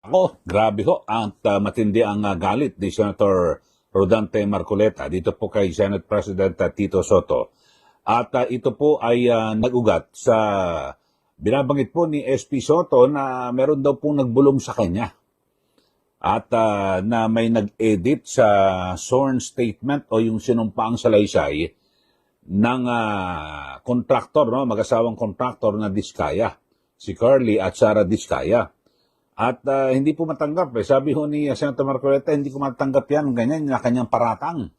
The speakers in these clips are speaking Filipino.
Ako, grabe ho, at matindi ang galit ni Senator Rodante Marcoleta dito po kay Senate President Tito Soto. At ito po ay nag-ugat sa binabanggit po ni SP Soto na meron daw pong nagbulong sa kanya. At na may nag-edit sa sworn statement o yung sinumpaang salaysay ng kontraktor, no? Mag-asawang kontraktor na Diskaya, si Curly at Sara Diskaya. At hindi po matanggap. Sabi ho ni Senator Marcoleta, hindi ko matanggap yan, ganyan na kanyang paratang.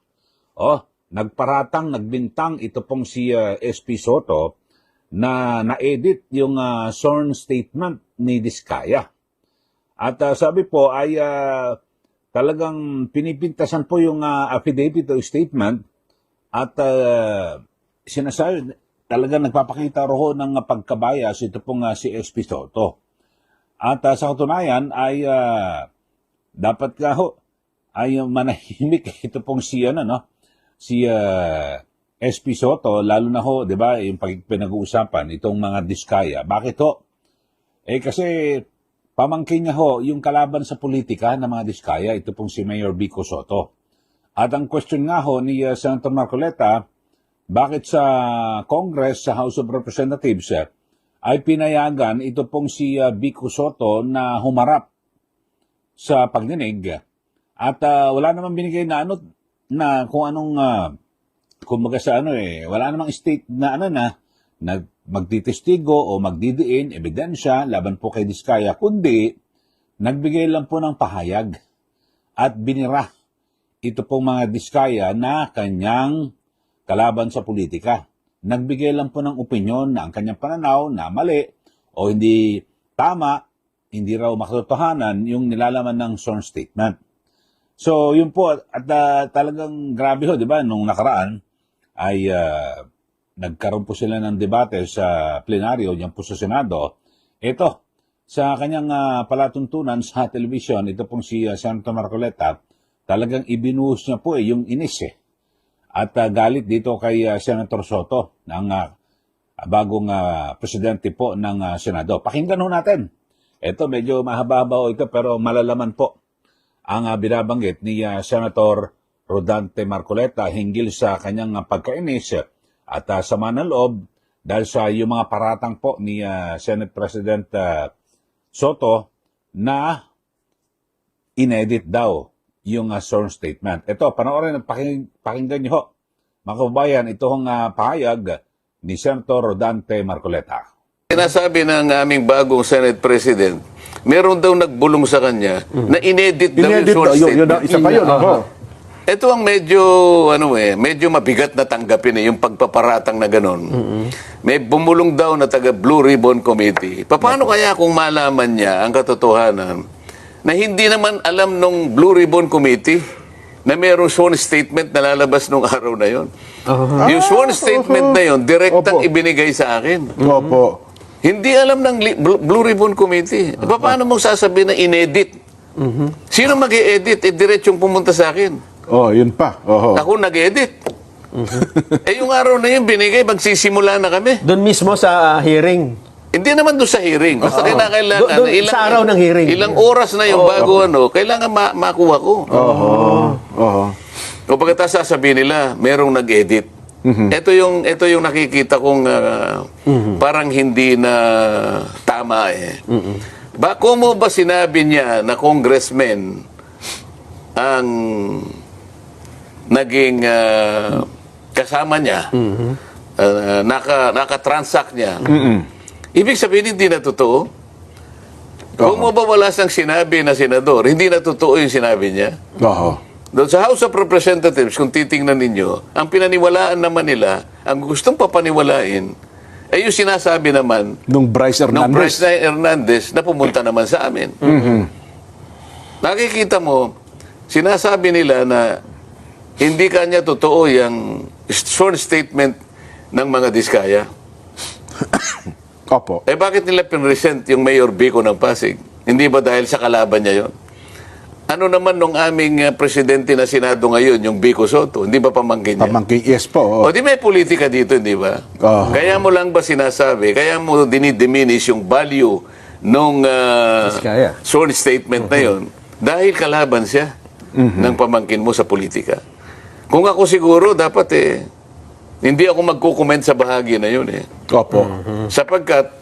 Nagparatang, nagbintang, ito pong si SP Soto na na-edit yung sworn statement ni Diskaya. At sabi po ay talagang pinipintasan po yung affidavit o statement at sinasabi, talagang nagpapakita roho ng pagkabayas ito pong si SP Soto. At sa katunayan ay dapat nga ho ay manahimik ito pong si SP Soto, lalo na ho, 'di ba, yung pinag-uusapan itong mga Diskaya. Bakit ho? Kasi pamangkin niya ho yung kalaban sa politika ng mga Diskaya, ito pong si Mayor Vico Soto. At ang question nga ho ni Senator Marcoleta, bakit sa Congress, sa House of Representatives, ay pinayagan ito pong si Vico Soto na humarap sa pagdinig at wala namang binigay na na kung anong kumbaga sa wala namang state na na magtitestigo o magdidiin ebidensya laban po kay Diskaya, kundi nagbigay lang po ng pahayag at binira ito pong mga Diskaya na kanyang kalaban sa politika. Nagbigay lang po ng opinyon na ang kanyang pananaw na mali o hindi tama, hindi raw makatotohanan yung nilalaman ng sworn statement. So, yun po, at talagang grabe ho, di ba, nung nakaraan ay nagkaroon po sila ng debate sa plenaryo, diyan po sa Senado. Ito, sa kanyang palatuntunan sa television, ito pong si Senator Marcoleta, talagang ibinuhos niya po yung inis at galit dito kay Senator Soto, ng bagong presidente po ng Senado. Pakinggan ho natin. Ito, medyo mahaba-haba ito pero malalaman po ang binabanggit ni Senator Rodante Marcoleta hinggil sa kanyang pagkainis at sama ng loob dahil sa yung mga paratang po ni Senate President Soto na inedit daw yung sworn statement. Ito, panoorin at pakinggan niyo ho. Mga kababayan, ito ang pahayag ni Senator Rodante Marcoleta. Sinasabi ng aming bagong Senate President, meron daw nagbulong sa kanya na inedit daw yung sworn statement. Isa pa yun. Ito ang medyo, medyo mabigat na tanggapin yung pagpaparatang na gano'n. May bumulong daw na taga Blue Ribbon Committee. Paano kaya kung malaman niya ang katotohanan na hindi naman alam nung Blue Ribbon Committee na mayroong sworn statement na lalabas nung araw na yon. Yung sworn statement na yon, direktang ibinigay sa akin. Opo. Hindi alam ng Blue Ribbon Committee. Paano mong sasabihin na inedit? Sino mag-e-edit? Diretsong pumunta sa akin. Yun pa. Ako nag-edit. Yung araw na yun, binigay, magsisimula na kami. Doon mismo sa hearing. Hindi naman doon sa hearing. Basta kailangan. Sa araw ng hearing. Ilang oras na yung bago kailangan makuha ko. O pagkatapos sasabihin nila, merong nag-edit. Ito yung nakikita kong parang hindi na tama Kung mo ba sinabi niya na congressman ang naging kasama niya, naka-transact niya, ibig sabihin hindi na totoo? Kung mo ba wala siyang sinabi na senador, hindi na totoo yung sinabi niya? Doon sa House of Representatives, kung titingnan ninyo, ang pinaniwalaan naman nila, ang gustong papaniwalain, ay yung sinasabi naman Nung Bryce Hernandez na pumunta naman sa amin. Nakikita mo, sinasabi nila na hindi kanya totoo yung sworn statement ng mga Diskaya. Opo. Bakit nila pinresent yung Mayor Vico ng Pasig? Hindi ba dahil sa kalaban niya yon? Ano naman nung aming presidente na Senado ngayon, yung Vico Soto? Hindi ba pamangkin niya? Pamangkin, yes po. O di may politika dito, hindi ba? Kaya mo lang ba sinasabi, kaya mo dinidiminish yung value nung Diskaya. sworn statement na yon dahil kalaban siya ng pamangkin mo sa politika. Kung ako siguro, dapat hindi ako magkukomment sa bahagi na yun Opo. Sapagkat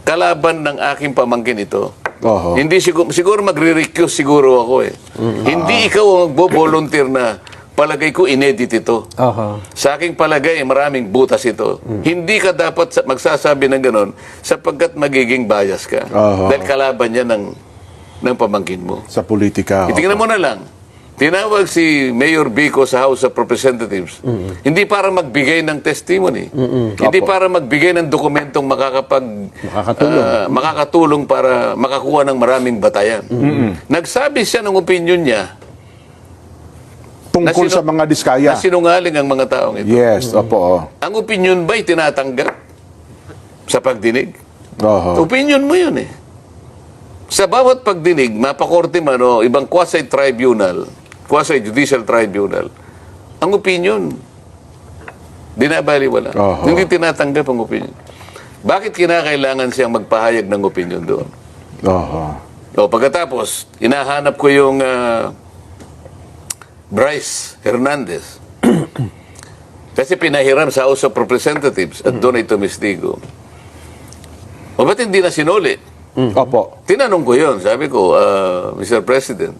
kalaban ng aking pamangkin ito. Oho. Hindi siguro magre-recuse siguro ako Hindi ikaw ang magbo-volunteer na palagay ko inedit ito. Aha. Sa aking palagay, maraming butas ito. Hindi ka dapat magsasabi ng ganon sapagkat magiging bias ka. Dahil kalaban niya ng pamangkin mo. Sa politika. Itingnan mo na lang. Tinawag si Mayor Vico sa House of Representatives. Hindi para magbigay ng testimony. Hindi para magbigay ng dokumentong makakatulong para makakuha ng maraming batayan. Nagsabi siya ng opinion niya Tungkol sa mga diskaya. na sinungaling ang mga taong ito. Yes, opo. Ang opinion ba'y tinatanggap sa pagdinig? Oho. Opinion mo yun Sa bawat pagdinig, mapakorte man o ibang quasi-tribunal, quasi-judicial tribunal, ang opinion, dinabaliwala. Hindi tinatanggap ang opinion. Bakit kinakailangan siyang magpahayag ng opinion doon? Oho. O pagkatapos, inahanap ko yung Bryce Hernandez. Kasi pinahiram sa House of Representatives at doon ay tumistigo. O ba't hindi na sinuli? Opo. Tinanong ko yun. Sabi ko, Mr. President,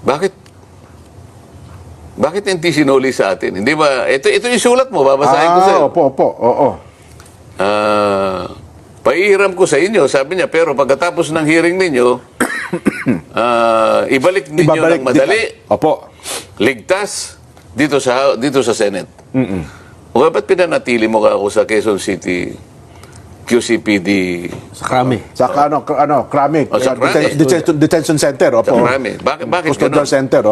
bakit hindi sinuli sa atin? Hindi ba? Ito yung sulat mo. Babasahin ko sa'yo. Opo. Oo. Paihiram ko sa inyo. Sabi niya, pero pagkatapos ng hearing ninyo, ibalik ninyo ng madali, Opo. ligtas, dito sa Senate. O ba't pinanatili mo ka ako sa Quezon City QCPD Sa Krami. Sa Krami. Sa Sa Krami. detention center. Opo. sa Krami? Bakit Custodial ganun? center.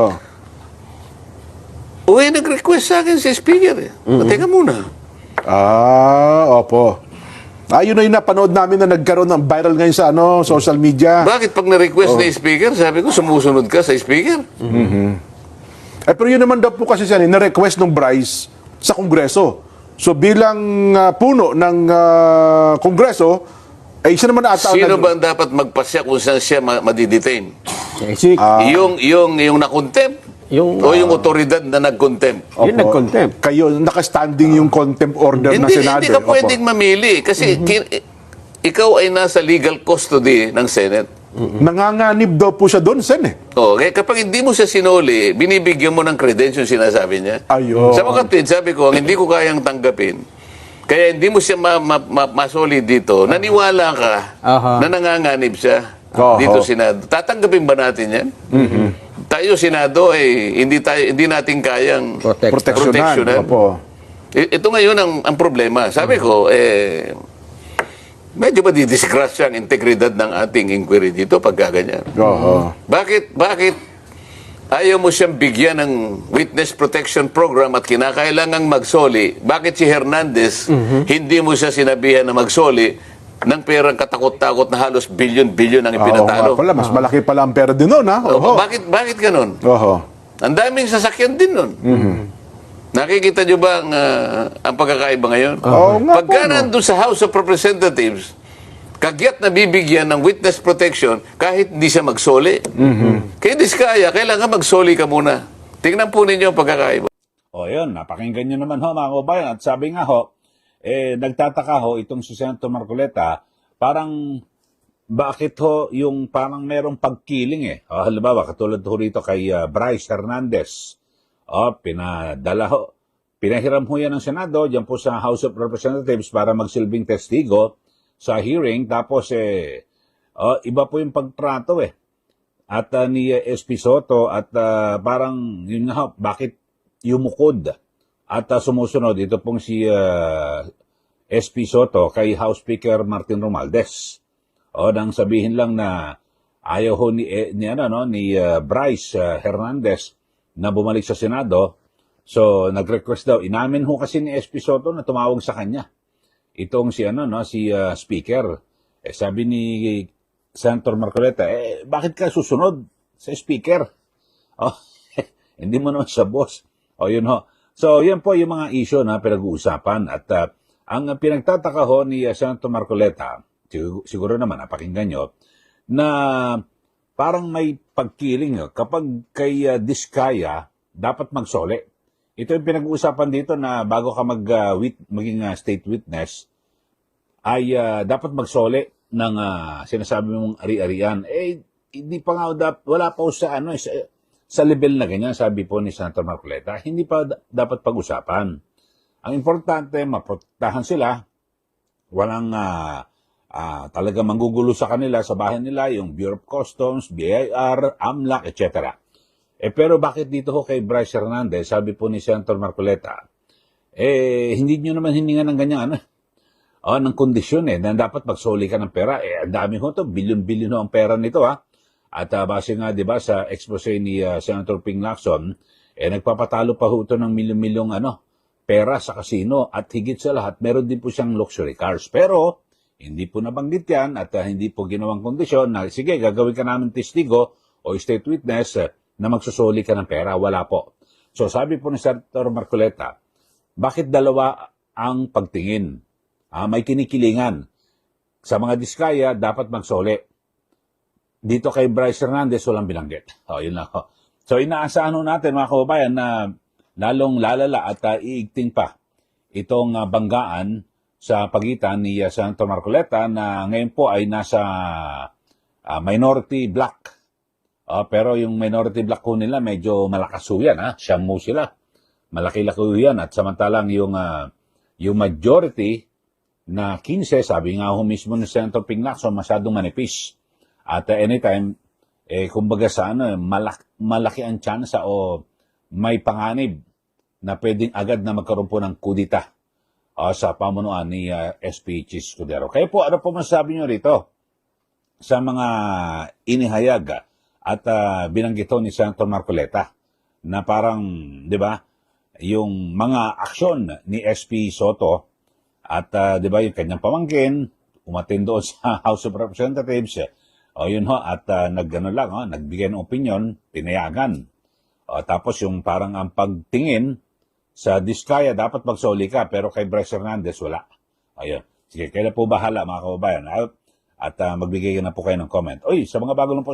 Nag-request sa akin si Speaker Teka muna. Opo. Yun na yung napanood namin na nagkaroon ng viral ngayon sa social media. Bakit pag na-request ni Speaker, sabi ko, sumusunod ka sa Speaker? Pero yun naman daw po kasi siya, na-request ng Bryce sa Kongreso. So bilang puno ng Kongreso, siya naman ata. Sino ba ang dapat magpasya kung saan siya madidetain? Si, Yung nakontempt? O yung otoridad na nag-contempt? yung nag-contempt. Kayo, nakastanding yung contempt order ng Senado. Hindi ka Opo. pwedeng mamili kasi ikaw ay nasa legal custody ng Senate. Nanganganib daw po siya doon, Sen. Kaya kapag hindi mo siya sinuli, binibigyan mo ng credentials sinasabi niya. Ayun. Sa mga tweet, sabi ko, ang hindi ko kayang tanggapin, kaya hindi mo siya masoli dito, naniwala ka na nanganganib siya dito Senado. Tatanggapin ba natin yan? Tayo Senado hindi natin kayang proteksyonan. Opo. Ito ngayon ang problema. Sabi ko, medyo madidisgrasya ang integridad ng ating inquiry dito pag gaganyan. Bakit ayaw mo siyang bigyan ng witness protection program at kinakailangang magsoli? Bakit si Hernandez, hindi mo siya sinabihan na magsoli ng perang katakot-takot na halos bilyon-bilyon ang ipinatalo? Pala, mas malaki pala ang pera din noon, ha? Bakit ganun? Ang daming sasakyan din nun. Nakikita nyo ba ang pagkakaiba ngayon? Pagka nandun sa House of Representatives, kagyat na bibigyan ng witness protection kahit hindi siya magsoli. Kaya diskaya, kailangan magsoli ka muna. Tingnan po ninyo ang pagkakaiba. Yun, napakinggan nyo naman mga kababayan. At sabi nga nagtataka itong si Senator Marcoleta, parang bakit yung parang merong pagkiling halimbawa, katulad rito kay Bryce Hernandez. Pinahiram yan ng Senado, dyan po sa House of Representatives para magsilbing testigo sa hearing. Tapos, iba po yung pagtrato At ni SP Soto at parang, yun nga, bakit yumukod? At sumusunod, ito pong si SP Soto kay House Speaker Martin Romualdez. Nang sabihin lang na ayaw ni Bryce Hernandez na bumalik sa Senado. So, nag-request daw. Inamin kasi ni SP Soto na tumawag sa kanya. Itong si Speaker. Sabi ni Senator Marcoleta, bakit ka susunod sa Speaker? Hindi mo naman sa boss. Yun ho. So, yan po yung mga issue na pinag-uusapan. At ang pinagtataka ni Senator Marcoleta, siguro naman napakinggan nyo, na parang may pagkiling kapag kay Diskaya, dapat magsole. Ito yung pinag-uusapan dito na bago ka maging state witness, ay dapat magsole ng sinasabi mong ari-arian. Hindi pa nga, wala pa sa sa level na ganyan, sabi po ni Senator Marcoleta, hindi pa dapat pag-usapan. Ang importante, maprotektahan sila, walang talaga manggugulo sa kanila, sa bahay nila, yung Bureau of Customs, BIR, AMLAC, etc. Pero bakit dito ho kay Bryce Hernandez, sabi po ni Senator Marcoleta, hindi nyo naman hininga ng ganyan, ng kondisyon na dapat magsoli ka ng pera. Ang dami ho to, bilyon-bilyon ho ang pera nito At base nga, di ba, sa expose ni Senator Ping Lacson, nagpapatalo pa ho ito ng milyon-milyong pera sa kasino at higit sa lahat, meron din po siyang luxury cars. Pero, hindi po nabanggit yan at hindi po ginawang kondisyon na, sige, gagawin ka namin testigo o state witness na magsusoli ka ng pera. Wala po. So, sabi po ni Senator Marcoleta, bakit dalawa ang pagtingin? May kinikilingan. Sa mga Diskaya, dapat magsoli. Dito kay Bryce Hernandez, walang binanggit. Yun lang. So, inaasahan natin, mga kababayan, na lalong lalala at iigting pa itong banggaan sa pagitan ni Senator Marcoleta na ngayon po ay nasa minority black. Pero yung minority black ko nila medyo malakas ho yan. Siyam mo sila. Malaki-laki ho yan. At samantalang yung majority na 15, sabi nga ho mismo ni Senator Ping Lacson, masyadong manipis. At anytime, kumbaga sa malaki ang tsansa o may panganib na pwedeng agad na magkaroon po ng kudita sa pamunuan ni SP Chis Escudero. Kaya po, ano po masasabi nyo rito sa mga inihayag at binanggito ni Senator Marcoleta na parang, di ba, yung mga aksyon ni SP Soto at di ba, yung kanyang pamangkin, umatin doon sa House of Representatives, yun ho, at nagbigay ng opinion, pinayagan. Tapos yung parang ang pagtingin sa Diskaya, dapat magsoli ka, pero kay Bryce Hernandez, wala. Ayun. Sige, kayo na po bahala, mga kababayan. At magbigay na po kayo ng comment. Sa mga bago lang po